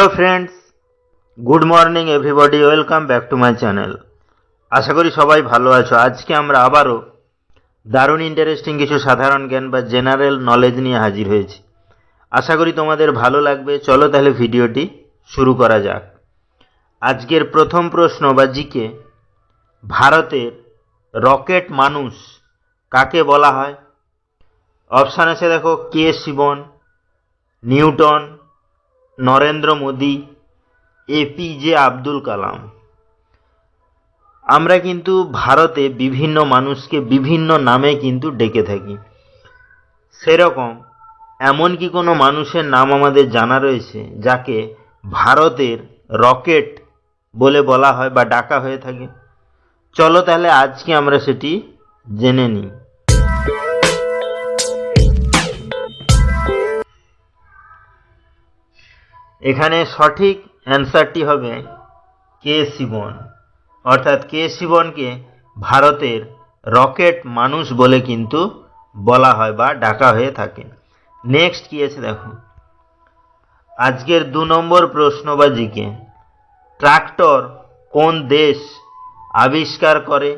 Hello friends, good morning everybody, welcome back to my channel. आशा करी सबाई भालो आछो। आज के आमरा आबारो दारुण इंटारेस्टिंग किछु साधारण ज्ञान बा जेनारेल नलेज निये हाजिर हयेछि। आशा करी तोमादेर भालो लागबे। चलो ताहले भिडियोटी शुरू करा जाक। आजकेर प्रथम प्रश्न बा जिके, भारतेर रकेट मानुष काके बला हय? अपशन आछे देखो, के शिवन, निउटन, नरेंद्र मोदी, एपीजे आब्दुल कलाम। আমরা কিন্তু ভারতে বিভিন্ন মানুষকে বিভিন্ন নামে কিন্তু ডেকে থাকি। সেরকম এমন কি কোনো মানুষের নাম আমাদের জানা রয়েছে যাকে ভারতের রকেট বলে বলা হয় বা ডাকা হয়ে থাকে? চলো তাহলে আজকে আমরা সেটি জেনে নিই। এখানে সঠিক অ্যান্সারটি হবে কে শিবন, অর্থাৎ কে শিবনকে ভারতের রকেট মানুষ বলে কিন্তু বলা হয় বা ডাকা হয়ে থাকে। নেক্সট কি আছে দেখো, আজকের 2 নম্বর প্রশ্ন বা জিকে, ট্রাক্টর কোন দেশ আবিষ্কার করে?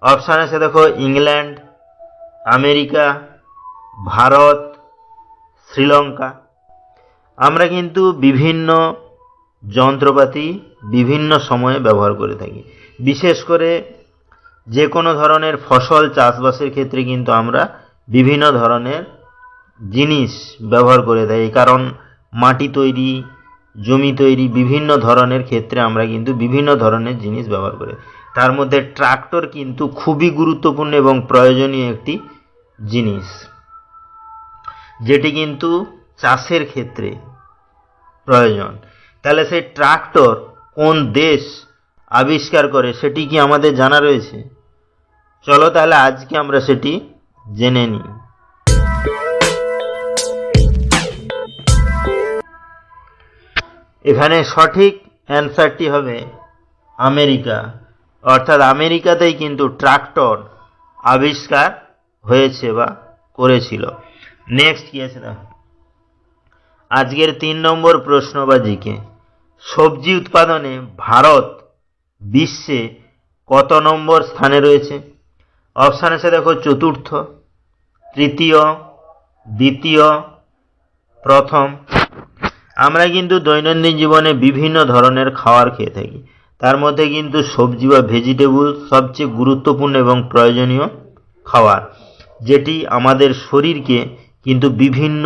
অপশান আছে দেখো, ইংল্যান্ড, আমেরিকা, ভারত, শ্রীলঙ্কা। আমরা কিন্তু বিভিন্ন যন্ত্রপাতি বিভিন্ন সময়ে ব্যবহার করে থাকি। বিশেষ করে যে কোনো ধরনের ফসল চাষবাসের ক্ষেত্রে কিন্তু আমরা বিভিন্ন ধরনের জিনিস ব্যবহার করে থাকি, কারণ মাটি তৈরি, জমি তৈরি, বিভিন্ন ধরনের ক্ষেত্রে আমরা কিন্তু বিভিন্ন ধরনের জিনিস ব্যবহার করি। তার মধ্যে ট্রাক্টর কিন্তু খুবই গুরুত্বপূর্ণ এবং প্রয়োজনীয় একটি জিনিস, যেটি কিন্তু চাষের ক্ষেত্রে প্রয়োজন। তাহলে সেই ট্রাক্টর কোন দেশ আবিষ্কার করে সেটি কি আমাদের জানা রয়েছে? চলো তাহলে আজকে আমরা সেটি জেনে নিই। এখানে সঠিক অ্যান্সারটি হবে আমেরিকা, অর্থাৎ আমেরিকাতেই কিন্তু ট্রাক্টর আবিষ্কার হয়েছে বা করেছিল। নেক্সট কি আছে দেখো, আজকের 3 নম্বর প্রশ্ন বা জিকে, সবজি উৎপাদনে ভারত বিশ্বে কত নম্বর স্থানে রয়েছে? অপশান আছে দেখো, চতুর্থ, তৃতীয়, দ্বিতীয়, প্রথম। আমরা কিন্তু দৈনন্দিন জীবনে বিভিন্ন ধরনের খাবার খেয়ে থাকি। তার মধ্যে কিন্তু সবজি বা ভেজিটেবল সবচেয়ে গুরুত্বপূর্ণ এবং প্রয়োজনীয় খাবার, যেটি আমাদের শরীরকে কিন্তু বিভিন্ন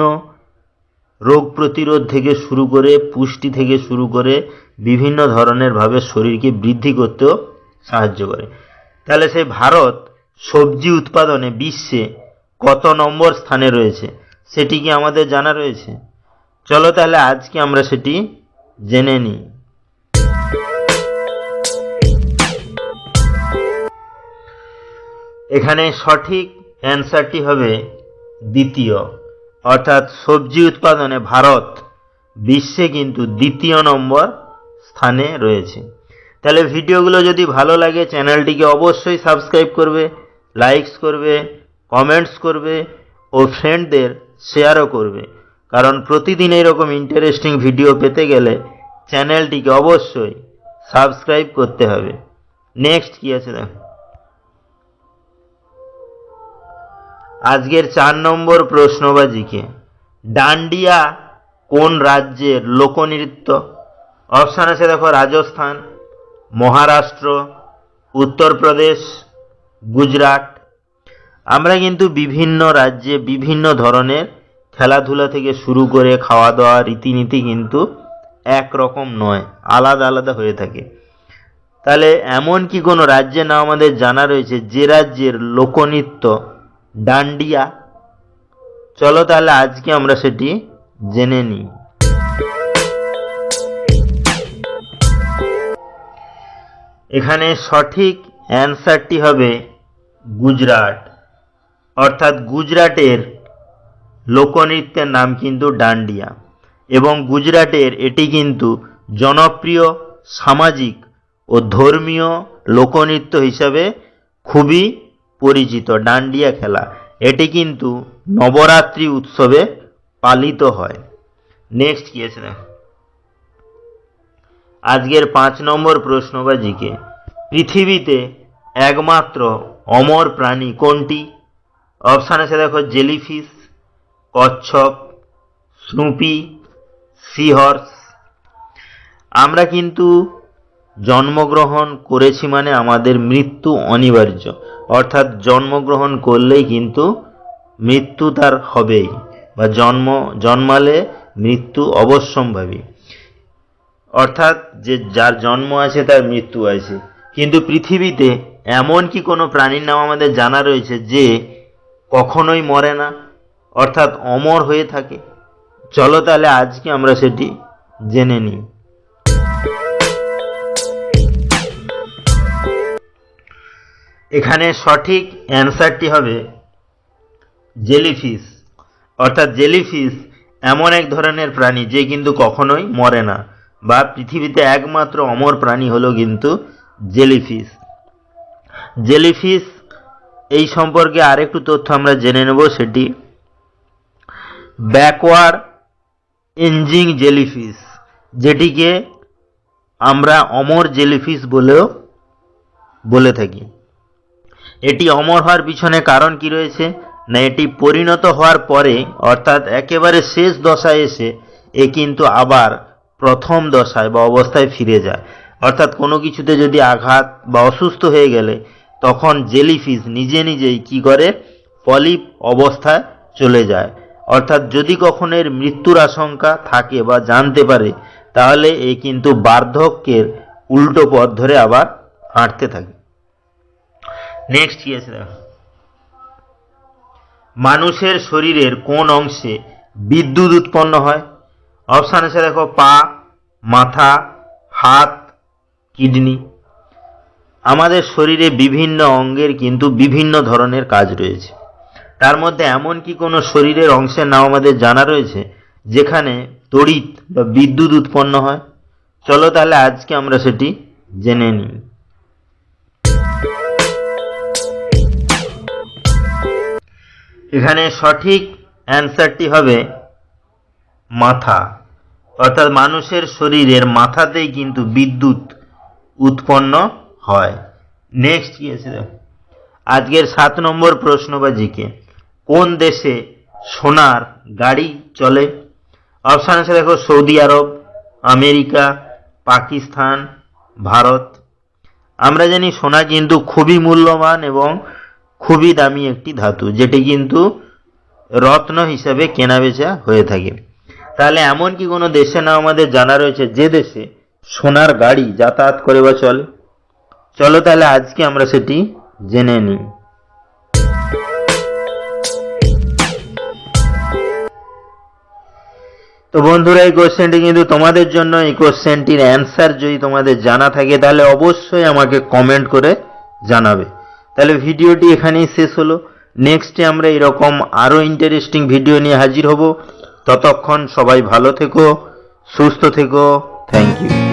রোগ প্রতিরোধ থেকে শুরু করে, পুষ্টি থেকে শুরু করে বিভিন্ন ধরনের ভাবে শরীরকে বৃদ্ধি করতেও সাহায্য করে। তাহলে সেই ভারত সবজি উৎপাদনে বিশ্বে কত নম্বর স্থানে রয়েছে সেটি কি আমাদের জানা রয়েছে? চলো তাহলে আজকে আমরা সেটি জেনে নিই। এখানে সঠিক অ্যান্সারটি হবে দ্বিতীয়, অর্থাৎ সবজি উৎপাদনে ভারত বিশ্বে কিন্তু 2য় নম্বর স্থানে রয়েছে। তাহলে ভিডিওগুলো যদি ভালো লাগে চ্যানেলটিকে অবশ্যই সাবস্ক্রাইব করবে, লাইকস করবে, কমেন্টস করবে ও ফ্রেন্ডদের শেয়ারও করবে, কারণ প্রতিদিন এরকম ইন্টারেস্টিং ভিডিও পেতে গেলে চ্যানেলটিকে অবশ্যই সাবস্ক্রাইব করতে হবে। নেক্সট কি আছে দেখো, আজকের 4 নম্বর প্রশ্ন বা জিকে, ডান্ডিয়া কোন রাজ্যের লোকনৃত্য? অপশান আছে দেখো, রাজস্থান, মহারাষ্ট্র, উত্তরপ্রদেশ, গুজরাট। আমরা কিন্তু বিভিন্ন রাজ্যে বিভিন্ন ধরনের খেলাধুলা থেকে শুরু করে খাওয়া দাওয়া রীতিনীতি কিন্তু একরকম নয়, আলাদা আলাদা হয়ে থাকে। তাহলে এমন কি কোনো রাজ্যের নাম আমাদের জানা রয়েছে যে রাজ্যের লোকনৃত্য ডান্ডিয়া? চলো তাহলে আজকে আমরা সেটি জেনে নিই। এখানে সঠিক অ্যান্সারটি হবে গুজরাট, অর্থাৎ গুজরাটের লোকনৃত্যের নাম কিন্তু ডান্ডিয়া, এবং গুজরাটের এটি কিন্তু জনপ্রিয় সামাজিক ও ধর্মীয় লোকনৃত্য হিসাবে খুবই পরিচিত। ডান্ডিয়া খেলা এটি কিন্তু নবরাত্রি উৎসবে পালিত হয়। নেক্সট কি আছে দেখো, আজকের 5 নম্বর প্রশ্ন বা জিকে, পৃথিবীতে একমাত্র অমর প্রাণী কোনটি? অপশান আছে দেখো, জেলিফিশ, কচ্ছপ, স্নুপি, সিহর্স। আমরা কিন্তু জন্মগ্রহণ করেছি মানে আমাদের মৃত্যু অনিবার্য, অর্থাৎ জন্মগ্রহণ করলেই কিন্তু মৃত্যু তার হবেই, বা জন্মালে মৃত্যু অবশ্যম্ভাবী, অর্থাৎ যে যার জন্ম আছে তার মৃত্যু আছে। কিন্তু পৃথিবীতে এমন কি কোনো প্রাণীর নাম আমাদের জানা রয়েছে যে কখনোই মরে না, অর্থাৎ অমর হয়ে থাকে? চলো তাহলে আজকে আমরা সেটি জেনে নিই। এখানে সঠিক অ্যান্সারটি হবে জেলিফিশ, অর্থাৎ জেলিফিশ এমন এক ধরনের প্রাণী যে কিন্তু কখনোই মরে না, বা পৃথিবীতে একমাত্র অমর প্রাণী হলো কিন্তু জেলিফিশ। জেলিফিশ এই সম্পর্কে আরেকটু তথ্য আমরা জেনে নেব, সেটি ব্যাকওয়ার্ড এঞ্জিং জেলিফিশ, যেটিকে আমরা অমর জেলিফিশ বলেও বলে থাকি। এটি অমর হওয়ার পিছনে কারণ কি রয়েছে না, এটি পরিণত হওয়ার পরে, অর্থাৎ একেবারে শেষ দশায় এসে এ কিন্তু আবার প্রথম দশায় বা অবস্থায় ফিরে যায়। অর্থাৎ কোনো কিছুতে যদি আঘাত বা অসুস্থ হয়ে গেলে তখন জেলিফিশ নিজে নিজেই কি করে, পলিপ অবস্থায় চলে যায়। অর্থাৎ যদি কখনো এর মৃত্যুর আশঙ্কা থাকে বা জানতে পারে, তাহলে এ কিন্তু বার্ধক্যের উল্টো পথ ধরে আবার হাঁটতে থাকে। নেক্সট কি আছে দেখো, মানুষের শরীরের কোন অংশে বিদ্যুৎ উৎপন্ন হয়? অপশান আছে দেখো, পা, মাথা, হাত, কিডনি। আমাদের শরীরে বিভিন্ন অঙ্গের কিন্তু বিভিন্ন ধরনের কাজ রয়েছে। তার মধ্যে এমন কি কোনো শরীরের অংশের নাম আমাদের জানা রয়েছে যেখানে তড়িৎ বা বিদ্যুৎ উৎপন্ন হয়? চলো তাহলে আজকে আমরা সেটি জেনে নিই। এখানে সঠিক অ্যান্সারটি হবে মাথা, অর্থাৎ মানুষের শরীরের মাথাতেই কিন্তু বিদ্যুৎ উৎপন্ন হয়। নেক্সট কি আছে দেখো, আজকের 7 নম্বর প্রশ্ন বা জিকে, কোন দেশে সোনার গাড়ি চলে? অপশান আছে দেখো, সৌদি আরব, আমেরিকা, পাকিস্তান, ভারত। আমরা জানি সোনা কিন্তু খুবই মূল্যবান এবং খুবই দামি একটি ধাতু, যেটি কিন্তু রত্ন হিসাবে কেনাবেচা হয়ে থাকে। তাহলে এমন কি কোনো দেশের নাম আমাদের জানা রয়েছে যে দেশে সোনার গাড়ি যাতায়াত করে বা চলে? চলো তাহলে আজকে আমরা সেটি জেনে নিই। তো বন্ধুরা, এই কোশ্চেনটি কিন্তু তোমাদের জন্য। এই কোশ্চেনটির অ্যান্সার যদি তোমাদের জানা থাকে তাহলে অবশ্যই আমাকে কমেন্ট করে জানাবে। তাহলে ভিডিওটি এখানেই শেষ হলো। নেক্সটে আমরা এরকম আরও ইন্টারেস্টিং ভিডিও নিয়ে হাজির হব। ততক্ষণ সবাই ভালো থেকো, সুস্থ থেকো। Thank you.